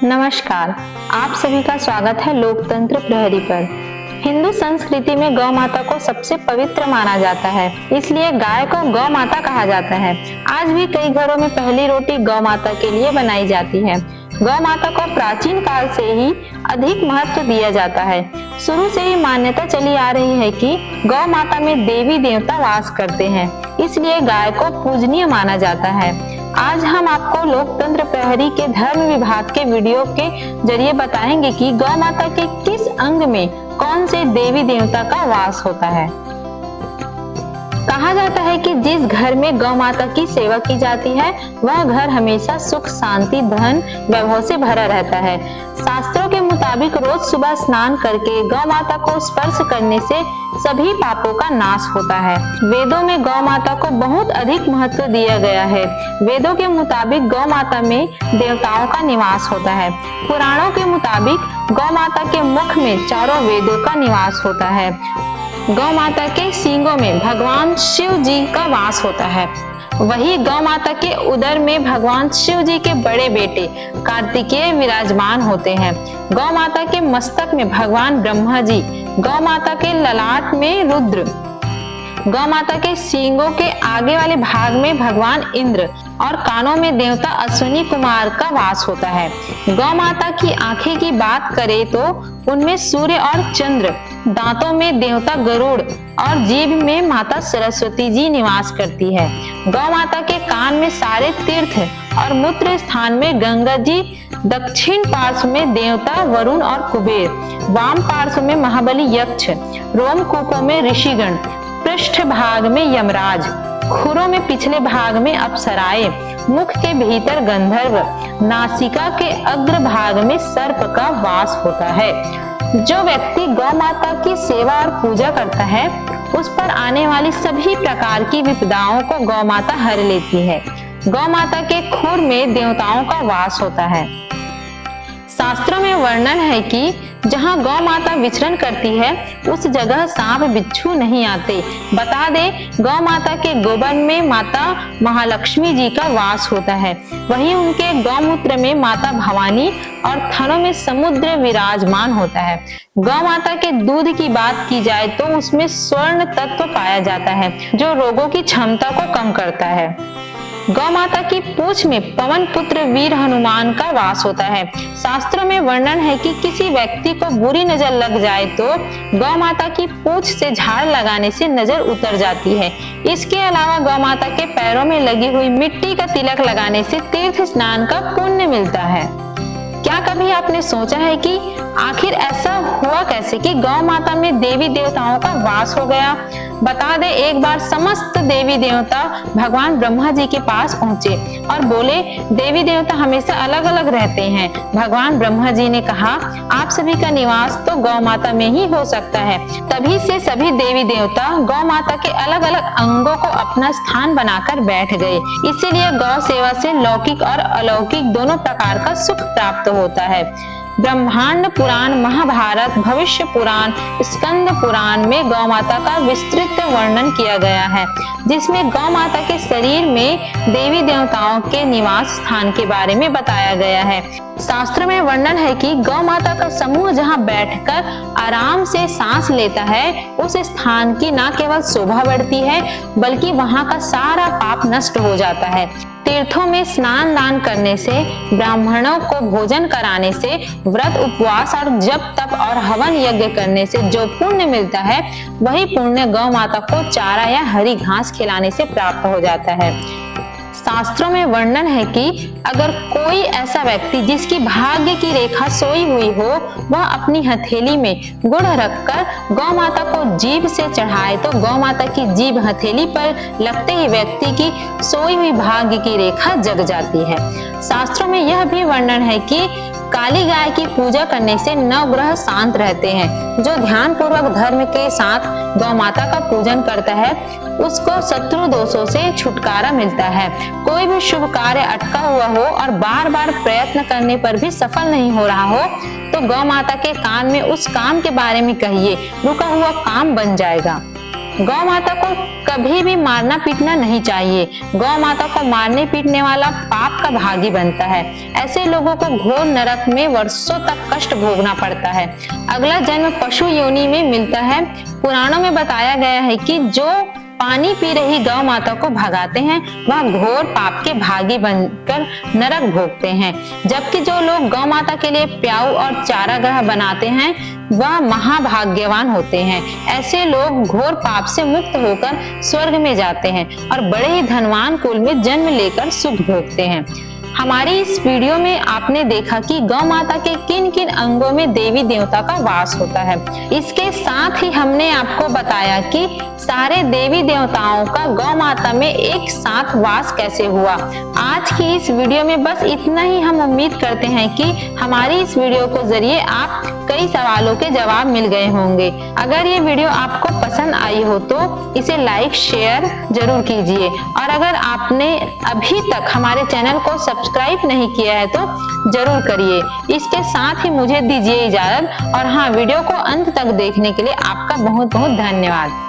नमस्कार, आप सभी का स्वागत है लोकतंत्र प्रहरी पर। हिंदू संस्कृति में गौ माता को सबसे पवित्र माना जाता है, इसलिए गाय को गौ माता कहा जाता है। आज भी कई घरों में पहली रोटी गौ माता के लिए बनाई जाती है। गौ माता को प्राचीन काल से ही अधिक महत्व दिया जाता है। शुरू से ही मान्यता चली आ रही है कि गौ माता में देवी देवता वास करते हैं, इसलिए गाय को पूजनीय माना जाता है। आज हम आपको लोकतंत्र प्रहरी के धर्म विभाग के वीडियो के जरिए बताएंगे कि गौ माता के किस अंग में कौन से देवी देवता का वास होता है। कहा जाता है कि जिस घर में गौ माता की सेवा की जाती है वह घर हमेशा सुख, शांति, धन, वैभव से भरा रहता है। शास्त्रों के मुताबिक रोज सुबह स्नान करके गौ माता को स्पर्श करने से सभी पापों का नाश होता है। वेदों में गौ माता को बहुत अधिक महत्व दिया गया है। वेदों के मुताबिक गौ माता में देवताओं का निवास होता है। पुराणों के मुताबिक गौ माता के मुख में चारों वेदों का निवास होता है। गौ माता के सींगों में भगवान शिव जी का वास होता है। वही गौ माता के उदर में भगवान शिव जी के बड़े बेटे कार्तिकेय विराजमान होते हैं। गौ माता के मस्तक में भगवान ब्रह्मा जी, गौ माता के ललाट में रुद्र, गौ माता के सींगों के आगे वाले भाग में भगवान इंद्र और कानों में देवता अश्विनी कुमार का वास होता है। गौ माता की आंखें की बात करें तो उनमें सूर्य और चंद्र, दांतों में देवता गरुड़ और जीभ में माता सरस्वती जी निवास करती है। गौ माता के कान में सारे तीर्थ और मूत्र स्थान में गंगा जी, दक्षिण पार्श्व में देवता वरुण और कुबेर, वाम पार्श्व में महाबली यक्ष, रोमकूपों में ऋषिगण, पृष्ठ भाग में यमराज, खुरों में पिछले भाग में अप्सराएं, मुख के भीतर गंधर्व, नासिका के अग्र भाग में सर्प का वास होता है। जो व्यक्ति गौ माता की सेवा और पूजा करता है उस पर आने वाली सभी प्रकार की विपदाओं को गौ माता हर लेती है। गौ माता के खुर में देवताओं का वास होता है। शास्त्रों में वर्णन है कि जहाँ गौ माता विचरण करती है उस जगह सांप बिच्छू नहीं आते। बता दे, गौ माता के गोबर में माता महालक्ष्मी जी का वास होता है। वहीं उनके गौमूत्र में माता भवानी और थनों में समुद्र विराजमान होता है। गौ माता के दूध की बात की जाए तो उसमें स्वर्ण तत्व पाया जाता है जो रोगों की क्षमता को कम करता है। गौ माता की पूंछ में पवन पुत्र वीर हनुमान का वास होता है। शास्त्रों में वर्णन है कि किसी व्यक्ति को बुरी नजर लग जाए तो गौ माता की पूंछ से झाड़ लगाने से नजर उतर जाती है। इसके अलावा गौ माता के पैरों में लगी हुई मिट्टी का तिलक लगाने से तीर्थ स्नान का पुण्य मिलता है। क्या कभी आपने सोचा है कि आखिर ऐसा हुआ कैसे कि गौ माता में देवी देवताओं का वास हो गया? बता दे, एक बार समस्त देवी देवता भगवान ब्रह्मा जी के पास पहुंचे और बोले, देवी देवता हमेशा अलग अलग रहते हैं। भगवान ब्रह्मा जी ने कहा, आप सभी का निवास तो गौ माता में ही हो सकता है। तभी से सभी देवी देवता गौ माता के अलग अलग अंगों को अपना स्थान बनाकर बैठ गए। इसीलिए गौ सेवा से लौकिक और अलौकिक दोनों प्रकार का सुख प्राप्त होता है। ब्रह्मांड पुराण, महाभारत, भविष्य पुराण, स्कंद पुराण में गौ माता का विस्तृत वर्णन किया गया है, जिसमें गौ माता के शरीर में देवी देवताओं के निवास स्थान के बारे में बताया गया है। शास्त्र में वर्णन है कि गौ माता का समूह जहाँ बैठकर आराम से सांस लेता है उस स्थान की न केवल शोभा बढ़ती है बल्कि वहाँ का सारा पाप नष्ट हो जाता है। तीर्थों में स्नान दान करने से, ब्राह्मणों को भोजन कराने से, व्रत उपवास और जप तप और हवन यज्ञ करने से जो पुण्य मिलता है वही पुण्य गौ माता को चारा या हरी घास खिलाने से प्राप्त हो जाता है। शास्त्रों में वर्णन है कि अगर कोई ऐसा व्यक्ति जिसकी भाग्य की रेखा सोई हुई हो वह अपनी हथेली में गुड़ रखकर गौ माता को जीभ से चढ़ाए तो गौ माता की जीभ हथेली पर लगते ही व्यक्ति की सोई हुई भाग्य की रेखा जग जाती है। शास्त्रों में यह भी वर्णन है कि काली गाय की पूजा करने से नवग्रह शांत रहते हैं। जो ध्यान पूर्वक धर्म के साथ गौ माता का पूजन करता है उसको शत्रु दोषों से छुटकारा मिलता है। कोई भी शुभ कार्य अटका हुआ हो और बार बार प्रयत्न करने पर भी सफल नहीं हो रहा हो तो गौ माता के कान में उस काम के बारे में कहिए, रुका हुआ काम बन जाएगा। गौ माता को कभी भी मारना पीटना नहीं चाहिए। गौ माता को मारने पीटने वाला पाप का भागी बनता है। ऐसे लोगों को घोर नरक में वर्षों तक कष्ट भोगना पड़ता है। अगला जन्म पशु योनि में मिलता है। पुराणों में बताया गया है कि जो पानी पी रही गौ माता को भगाते हैं वह घोर पाप के भागी बनकर नरक भोगते हैं, जबकि जो लोग गौ माता के लिए प्याऊ और चारागाह बनाते हैं वह महाभाग्यवान होते हैं। ऐसे लोग घोर पाप से मुक्त होकर स्वर्ग में जाते हैं और बड़े ही धनवान कुल में जन्म लेकर सुख भोगते हैं। हमारी इस वीडियो में आपने देखा कि गौ माता के किन किन अंगों में देवी देवता का वास होता है। इसके साथ ही हमने आपको बताया कि सारे देवी देवताओं का गौ माता में एक साथ वास कैसे हुआ। आज की इस वीडियो में बस इतना ही। हम उम्मीद करते हैं कि हमारी इस वीडियो के जरिए आप कई सवालों के जवाब मिल गए होंगे। अगर ये वीडियो आपको पसंद आई हो तो इसे लाइक शेयर जरूर कीजिए, और अगर आपने अभी तक हमारे चैनल को सब्सक्राइब नहीं किया है तो जरूर करिए। इसके साथ ही मुझे दीजिए इजाजत, और हाँ, वीडियो को अंत तक देखने के लिए आपका बहुत बहुत धन्यवाद।